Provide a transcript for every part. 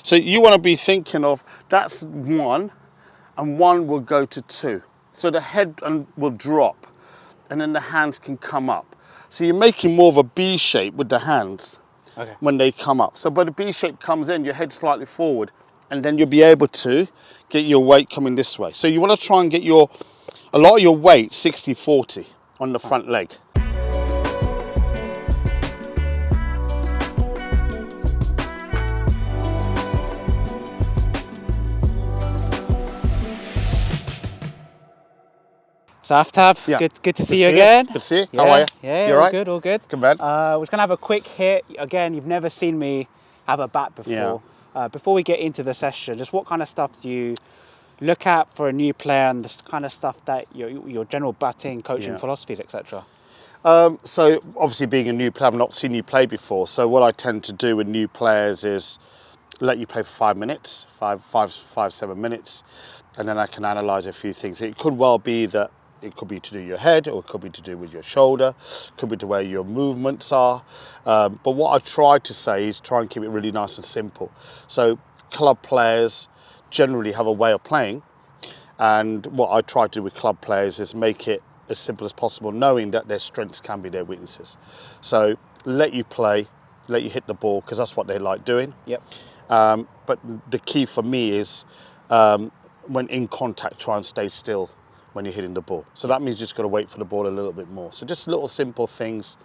So you want to be thinking of, that's 1, and 1 will go to 2. So the head will drop, and then the hands can come up. So you're making more of a B shape with the hands when they come up. So by the B shape comes in, your head slightly forward, and then you'll be able to get your weight coming this way. So you want to try and get a lot of your weight 60-40 on the front leg. So Aftab, Yeah. good to see you again. Good to see you. Yeah, How are you? Yeah, You all all right? good, all good. Good man. We're just gonna have a quick hit. Again, you've never seen me have a bat before. Before we get into the session, just what kind of stuff do you look at for a new player, and the kind of stuff that your general batting, coaching philosophies, etc.? So obviously being a new player, I've not seen you play before. So what I tend to do with new players is let you play for 5 minutes, 7 minutes, and then I can analyse a few things. It could well be that it could be to do with your head, or it could be to do with your shoulder, could be to where your movements are. But what I try to say is try and keep it really nice and simple. So club players generally have a way of playing, and what I try to do with club players is make it as simple as possible, knowing that their strengths can be their weaknesses. So let you play, let you hit the ball, because that's what they like doing. Yep. But the key for me is when in contact, try and stay still when you're hitting the ball. So that means you just got to wait for the ball a little bit more. So just little simple things,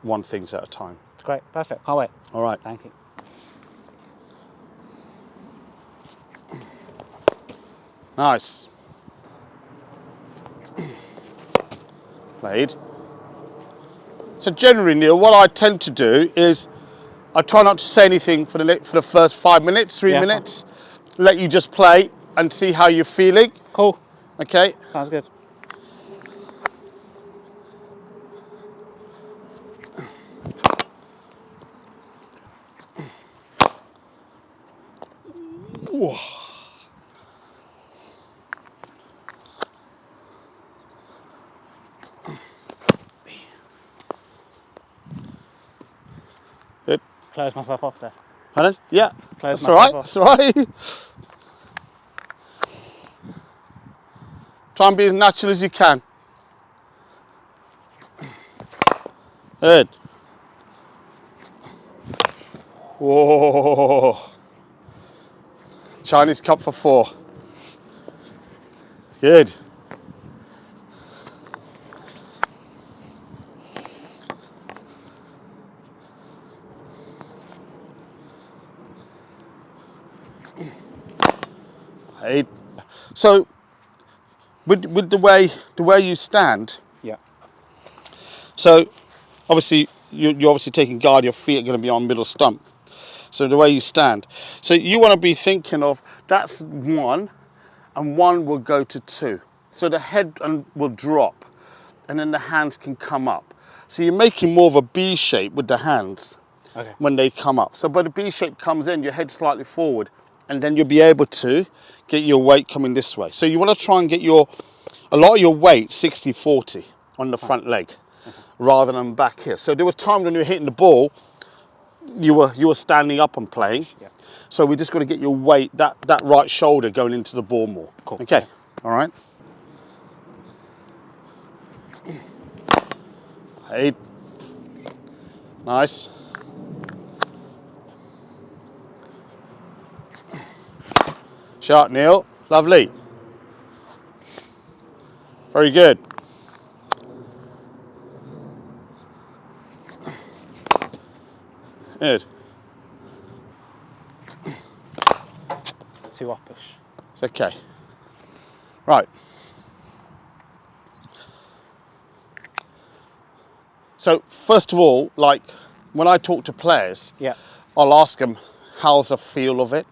one things at a time. Great, perfect. Can't wait. All right. Thank you. Nice. Played. So generally, Neil, what I tend to do is I try not to say anything for the first 5 minutes, 3 minutes. Let you just play and see how you're feeling. Cool. Okay. Sounds good. Whoa. Good. Close myself off there. Pardon? Yeah. Close That's all right. myself That's all right. Try and be as natural as you can. Good. Whoa. Chinese cup for 4. Good. Hey. So with the way you stand, Yeah. so obviously you're obviously taking guard, your feet are going to be on middle stump. So the way you stand. So you want to be thinking of, that's 1, and 1 will go to 2. So the head will drop, and then the hands can come up. So you're making more of a B shape with the hands when they come up. So by the B shape comes in, your head slightly forward, and then you'll be able to get your weight coming this way. So you want to try and get a lot of your weight 60-40 on the front leg, rather than back here. So there was times when you were hitting the ball, you were standing up and playing. Yeah. So we just got to get your weight, that right shoulder going into the ball more. Cool. Okay. All right. Hey. Nice. Shot, Neil. Lovely. Very good. Good. Too uppish. It's okay. Right. So first of all, like when I talk to players, I'll ask them, how's the feel of it?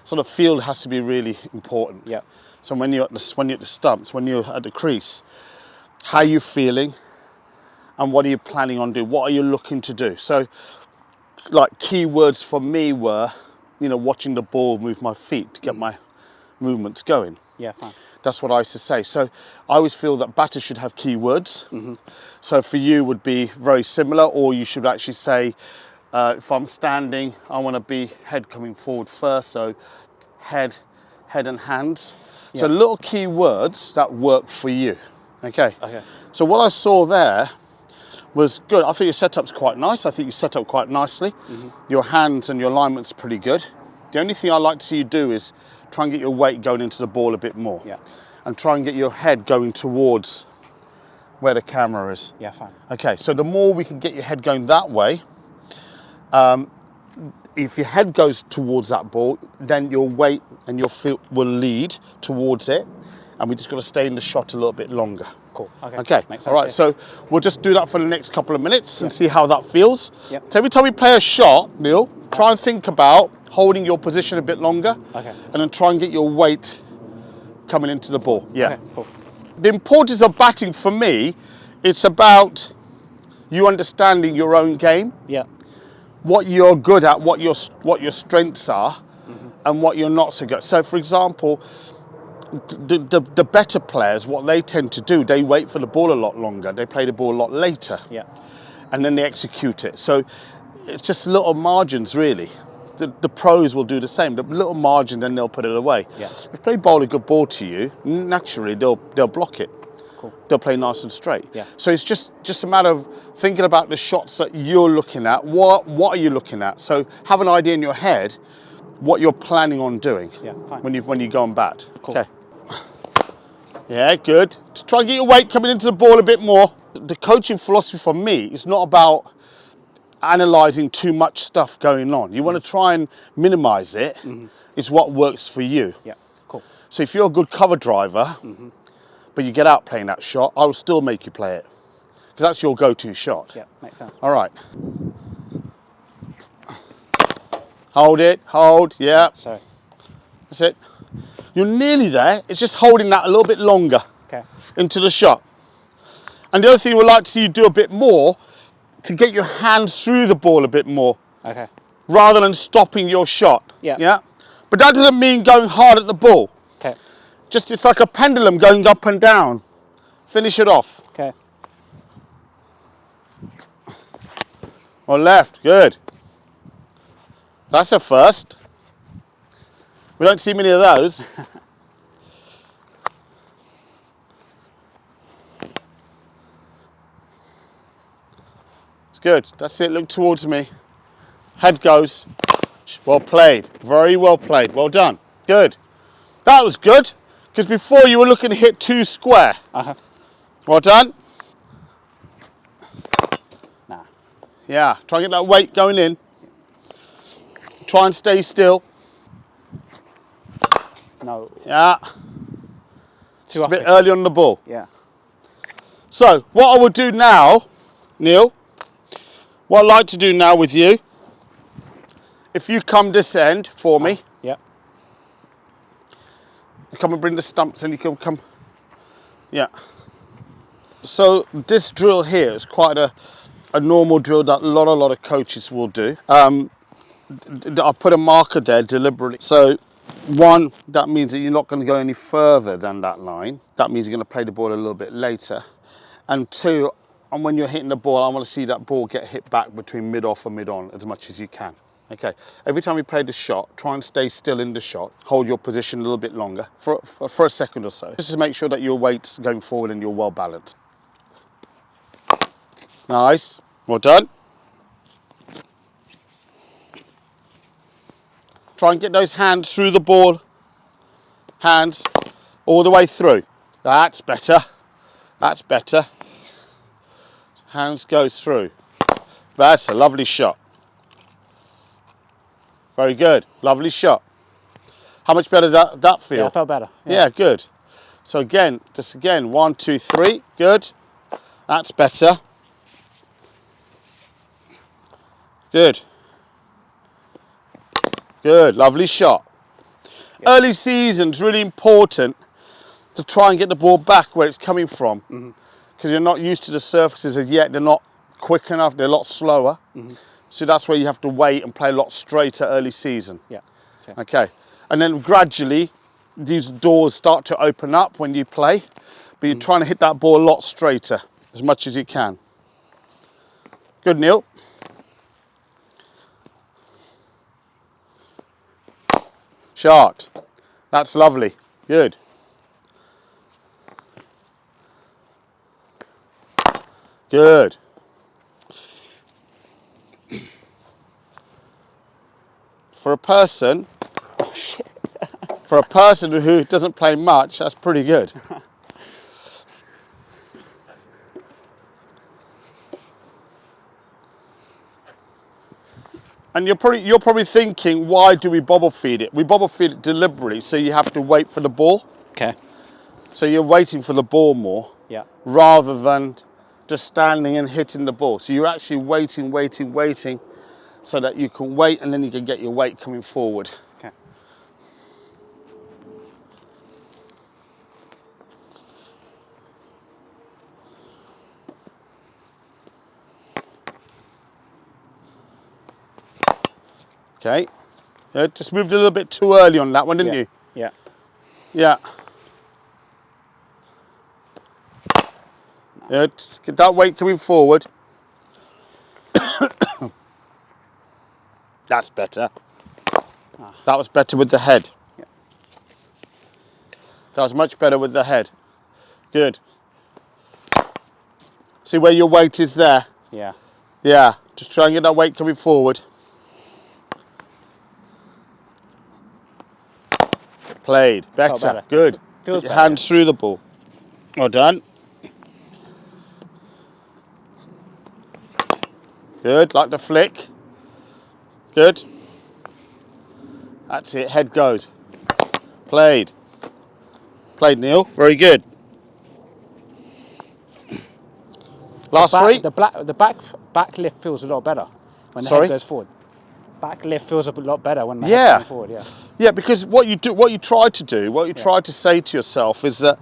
So the feel has to be really important. Yeah. So when you're at the stumps, when you're at the crease, how are you feeling, and what are you planning on doing? What are you looking to do? So, like key words for me were, watching the ball move my feet to get my movements going. Yeah, fine. That's what I used to say. So I always feel that batters should have key words. So for you would be very similar, or you should actually say, If I'm standing, I want to be head coming forward first, so head and hands. So Yeah. little key words that work for you. Okay. Okay. So what I saw there was good. I think your setup's quite nice. I think you set up quite nicely. Your hands and your alignment's pretty good. The only thing I like to see you do is try and get your weight going into the ball a bit more. Yeah. And try and get your head going towards where the camera is. Yeah, fine. Okay, so the more we can get your head going that way, if your head goes towards that ball, then your weight and your foot will lead towards it, and we just got to stay in the shot a little bit longer. Cool. Okay. Okay. Makes sense, All right. yeah. So we'll just do that for the next couple of minutes and see how that feels. Yep. So every time we play a shot, Neil, try and think about holding your position a bit longer. Okay. And then try and get your weight coming into the ball. Yeah. Okay, cool. The importance of batting for me, it's about you understanding your own game, Yeah. what you're good at, what your strengths are, and what you're not so good. So, for example, the better players, what they tend to do, they wait for the ball a lot longer. They play the ball a lot later, Yeah. and then they execute it. So it's just little margins, really. The pros will do the same. The little margin, then they'll put it away. Yeah. If they bowl a good ball to you, naturally they'll block it. Cool. They'll play nice and straight. Yeah. So it's just a matter of thinking about the shots that you're looking at. What are you looking at? So have an idea in your head what you're planning on doing. Yeah, fine. when you go and bat. Cool. Okay. Yeah, good. Just try and get your weight coming into the ball a bit more. The coaching philosophy for me is not about analysing too much stuff going on. You want to try and minimise it. It's what works for you. Yeah. Cool. So if you're a good cover driver, but you get out playing that shot, I will still make you play it. Because that's your go-to shot. Yeah, makes sense. All right. Hold it, hold, yeah. Sorry. That's it. You're nearly there. It's just holding that a little bit longer Okay. into the shot. And the other thing we'd like to see you do a bit more, to get your hands through the ball a bit more, Okay. rather than stopping your shot. Yeah. Yeah. But that doesn't mean going hard at the ball. Okay. Just, it's like a pendulum going up and down. Finish it off. Okay. Or left, good. That's a first. We don't see many of those. It's good. That's it. Look towards me. Head goes. Well played. Very well played. Well done. Good. That was good. Because before you were looking to hit two square. Uh-huh. Well done. Nah. Yeah. Try and get that weight going in. Try and stay still. No. Yeah. Too A up. bit early on the ball. Yeah. So, what I will do now, Neil, what I'd like to do now with you, if you come this end for me, Yeah. you come and bring the stumps and you can come, yeah. So this drill here is quite a normal drill that a lot of coaches will do. I put a marker there deliberately. So one, that means that you're not going to go any further than that line. That means you're going to play the ball a little bit later. And two, and when you're hitting the ball, I want to see that ball get hit back between mid-off and mid-on as much as you can. Okay, every time you play the shot, try and stay still in the shot. Hold your position a little bit longer for a second or so. Just to make sure that your weight's going forward and you're well balanced. Nice, well done. Try and get those hands through the ball. Hands all the way through. That's better. That's better. Hands goes through. That's a lovely shot. Very good. Lovely shot. How much better does that feel? Yeah, I felt better. Yeah, good. So again, just again, 1, 2, 3. Good. That's better. Good. Good. Lovely shot. Yeah. Early season's really important to try and get the ball back where it's coming from, because you're not used to the surfaces as yet. They're not quick enough. They're a lot slower. So that's where you have to wait and play a lot straighter early season. Yeah. Okay. And then gradually these doors start to open up when you play, but you're trying to hit that ball a lot straighter as much as you can. Good, Neil. Shot. That's lovely. Good. Good. For a person, who doesn't play much, that's pretty good. And you're probably thinking, why do we bobble feed it? We bobble feed it deliberately, so you have to wait for the ball. Okay. So you're waiting for the ball more, Yeah. rather than just standing and hitting the ball. So you're actually waiting, so that you can wait, and then you can get your weight coming forward. Okay. Okay. Just moved a little bit too early on that one, didn't you? Yeah. Yeah. Get that weight coming forward. That's better. That was better with the head. Yeah. That was much better with the head. Good. See where your weight is there? Yeah. Yeah. Just try and get that weight coming forward. Played. Better. Good. Feels Put your better. hands through the ball. Well done. Good. Like the flick. Good. That's it. Head goes. Played. Played, Neil. Very good. Last three. The back lift feels a lot better when the Sorry? head goes forward. Back lift feels a lot better when the Yeah. head's going forward. Yeah. Yeah, because what you try to say to yourself is that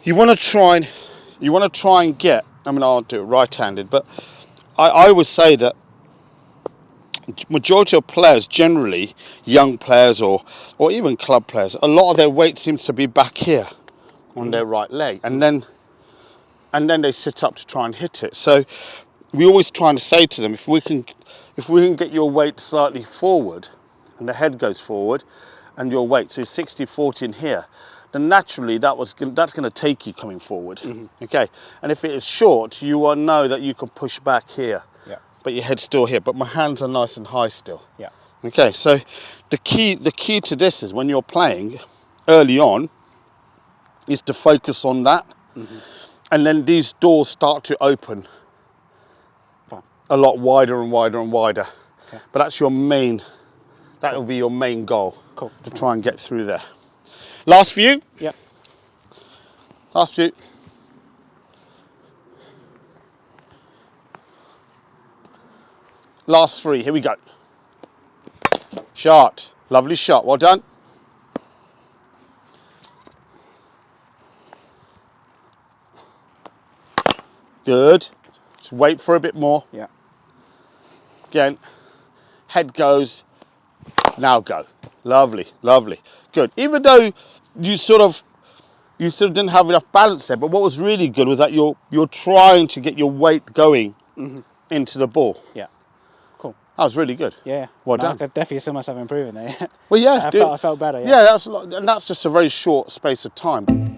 you want to try and get. I mean, I'll do it right-handed, but I would say that majority of players, generally young players or even club players, a lot of their weight seems to be back here on their right leg, and then they sit up to try and hit it. So we always trying to say to them, if we can get your weight slightly forward, and the head goes forward, and your weight, so 60-40 in here, then naturally that's going to take you coming forward. Mm-hmm. Okay, and if it is short, you will know that you can push back here. Yeah. But your head's still here, but my hands are nice and high still. Yeah. Okay, so the key to this is when you're playing early on is to focus on that, and then these doors start to open Fine. a lot wider and wider and wider. Okay. But that will be your main goal. Cool. To try and get through there. Last few. Yep. Last few. Last three. Here we go. Shot. Lovely shot. Well done. Good. Just wait for a bit more. Yeah. Again. Head goes. Now go. Lovely. Lovely. Good. Even though you sort of didn't have enough balance there, but what was really good was that you're trying to get your weight going into the ball. Yeah. Cool. That was really good. Yeah. Well No, done. I could definitely see myself improving there. Well, yeah. I felt better. Yeah, and that's just a very short space of time.